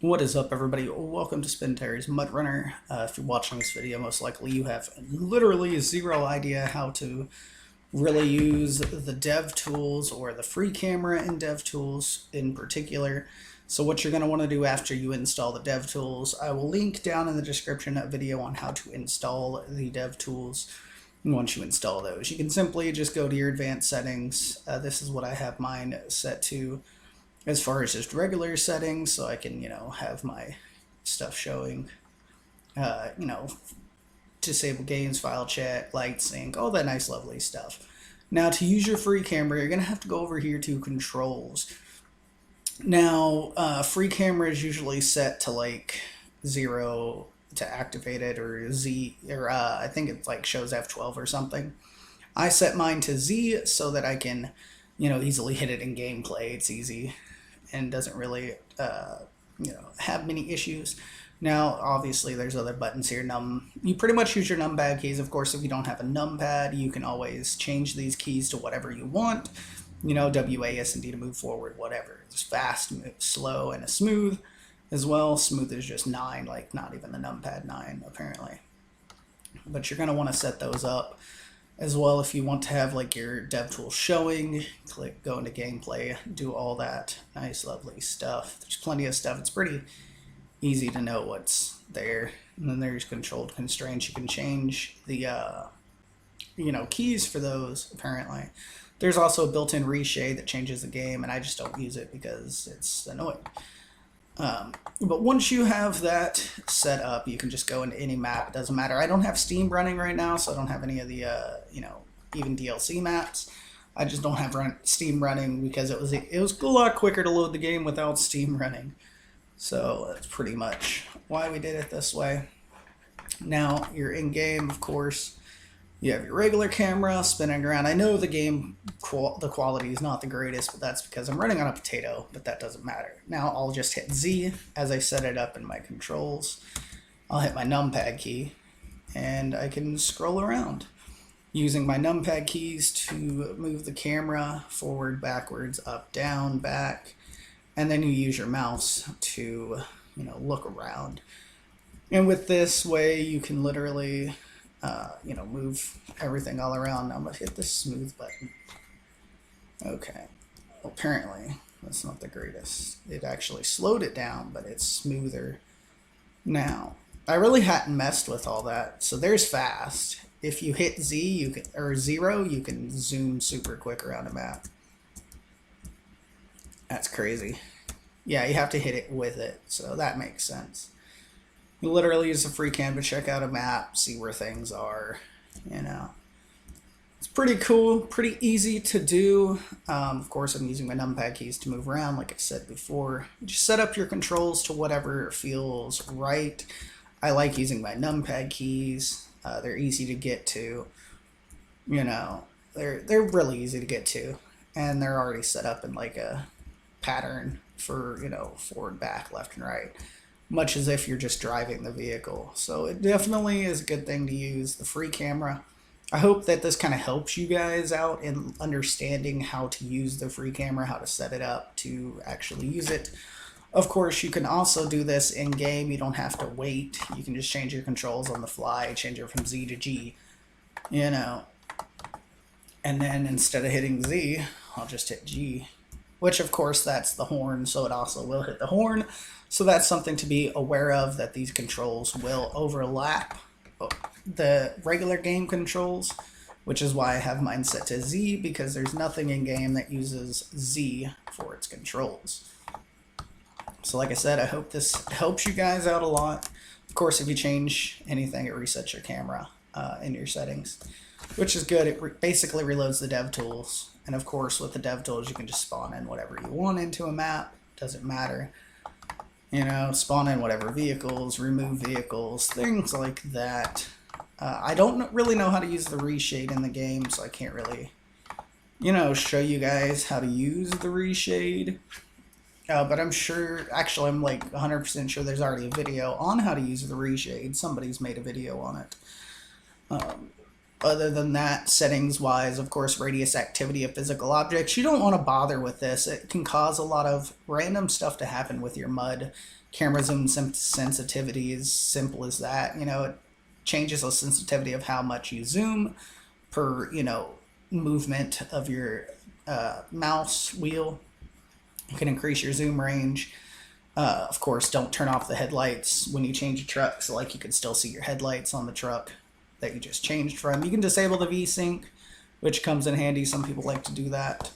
What is up, everybody? Welcome to SpinTerry's MudRunner. If you're watching this video, most likely you have literally zero idea how to really use the dev tools or the free camera in dev tools in particular. So what you're going to want to do after you install the dev tools, I will link down in the description a video on how to install the dev tools. And once you install those, you can simply just go to your advanced settings. This is what I have mine set to as far as just regular settings, so I can, have my stuff showing, disable games, file check, light sync, all that nice lovely stuff. Now to use your free camera, you're gonna have to go over here to controls. Now, free camera is usually set to like 0 to activate it, or Z, or I think it like shows F12 or something. I set mine to Z so that I can, easily hit it in gameplay. It's easy and doesn't really, have many issues. Now, obviously, there's other buttons here. You pretty much use your numpad keys. Of course, if you don't have a numpad, you can always change these keys to whatever you want. W, A, S, and D to move forward, whatever. It's fast, slow, and a smooth as well. Smooth is just 9, like not even the numpad 9, apparently. But you're going to want to set those up as well if you want to have like your dev tool showing. Go into gameplay, do all that nice lovely stuff. There's plenty of stuff. It's pretty easy to know what's there. And then there's controlled constraints. You can change the keys for those. Apparently there's also a built-in reshade that changes the game, and I just don't use it because it's annoying. But once you have that set up, you can just go into any map. It doesn't matter. I don't have Steam running right now, so I don't have any of the, even DLC maps. I just don't have Steam running because it was a lot quicker to load the game without Steam running. So that's pretty much why we did it this way. Now, you're in game, of course. You have your regular camera spinning around. I know the game, the quality is not the greatest, but that's because I'm running on a potato, but that doesn't matter. Now I'll just hit Z as I set it up in my controls. I'll hit my numpad key, and I can scroll around using my numpad keys to move the camera forward, backwards, up, down, back, and then you use your mouse to, look around. And with this way, you can literally move everything all around. I'm gonna hit the smooth button. Okay, well, apparently that's not the greatest. It actually slowed it down, but it's smoother now. I really hadn't messed with all that. So there's fast. If you hit Z, or 0, you can zoom super quick around a map. That's crazy. Yeah, you have to hit it with it, so that makes sense. You literally use a free cam to check out a map, see where things are, It's pretty cool, pretty easy to do. Of course, I'm using my numpad keys to move around, like I said before. Just set up your controls to whatever feels right. I like using my numpad keys. They're easy to get to. They're really easy to get to, and they're already set up in like a pattern for, forward, back, left, and right, much as if you're just driving the vehicle. So it definitely is a good thing to use the free camera. I hope that this kind of helps you guys out in understanding how to use the free camera, how to set it up to actually use it. Of course, you can also do this in game. You don't have to wait. You can just change your controls on the fly, change it from Z to G, and then instead of hitting Z, I'll just hit G, which of course that's the horn, so it also will hit the horn. So that's something to be aware of, that these controls will overlap the regular game controls, which is why I have mine set to Z, because there's nothing in game that uses Z for its controls. So like I said, I hope this helps you guys out a lot. Of course, if you change anything, it resets your camera in your settings, which is good. It basically reloads the dev tools. And of course, with the dev tools, you can just spawn in whatever you want into a map. Doesn't matter. Spawn in whatever vehicles, remove vehicles, things like that. I don't really know how to use the reshade in the game, so I can't really, show you guys how to use the reshade. But I'm sure, actually, I'm like 100% sure there's already a video on how to use the reshade. Somebody's made a video on it. Other than that, settings wise, of course, radius activity of physical objects, you don't want to bother with this. It can cause a lot of random stuff to happen with your MUD. Camera zoom sensitivity is simple as that. You know, it changes the sensitivity of how much you zoom per, you know, movement of your mouse wheel. You can increase your zoom range. Of course, don't turn off the headlights when you change your truck, so like you can still see your headlights on the truck that you just changed from. You can disable the Vsync, which comes in handy. Some people like to do that.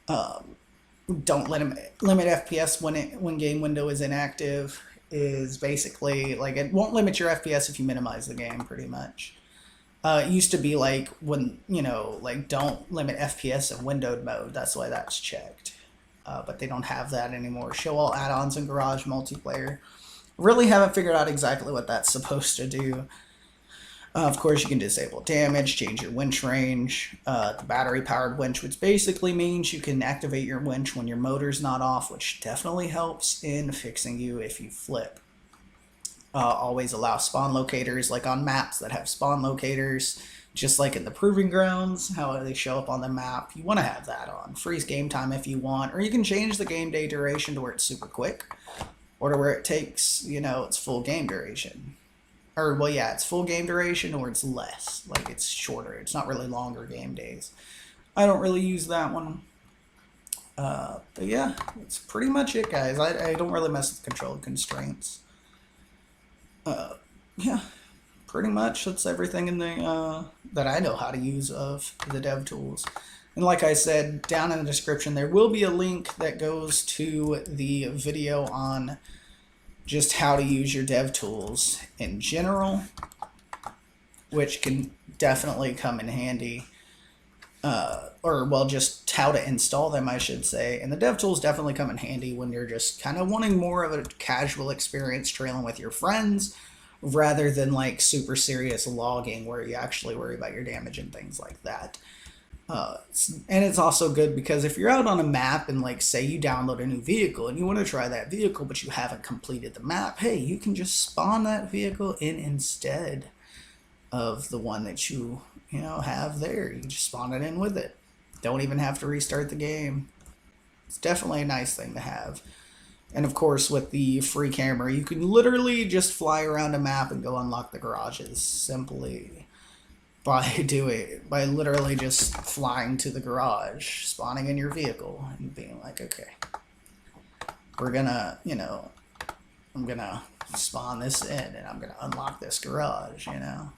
Don't limit FPS when game window is inactive. Is basically like it won't limit your FPS if you minimize the game, pretty much. It used to be like when, you know, like don't limit FPS in windowed mode. That's why that's checked. But they don't have that anymore. Show all add-ons in garage multiplayer. Really haven't figured out exactly what that's supposed to do. Of course, you can disable damage, change your winch range, the battery-powered winch, which basically means you can activate your winch when your motor's not off, which definitely helps in fixing you if you flip. Always allow spawn locators, like on maps that have spawn locators, just like in the Proving Grounds, how they show up on the map. You want to have that on. Freeze game time if you want, or you can change the game day duration to where it's super quick, or to where it takes, you know, its full game duration. Or, well, yeah, it's full game duration or it's less. Like, it's shorter. It's not really longer game days. I don't really use that one. But, yeah, that's pretty much it, guys. I don't really mess with control constraints. Yeah, pretty much that's everything in the that I know how to use of the dev tools. And like I said, down in the description, there will be a link that goes to the video on just how to use your dev tools in general, which can definitely come in handy. Or, well, just how to install them, I should say. And the dev tools definitely come in handy when you're just kind of wanting more of a casual experience trailing with your friends, rather than like super serious logging where you actually worry about your damage and things like that. And it's also good because if you're out on a map and like say you download a new vehicle and you want to try that vehicle but you haven't completed the map, hey, you can just spawn that vehicle in instead of the one that you know have there. You can just spawn it in with it. Don't even have to restart the game. It's definitely a nice thing to have. And of course, with the free camera, you can literally just fly around a map and go unlock the garages simply by literally just flying to the garage, spawning in your vehicle, and being like, okay, we're gonna, you know, I'm gonna spawn this in and I'm gonna unlock this garage, you know,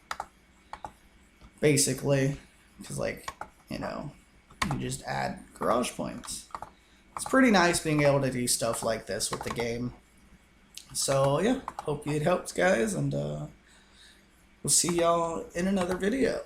basically, because like, you know, you just add garage points. It's pretty nice being able to do stuff like this with the game. So yeah, hope it helps, guys, and we'll see y'all in another video.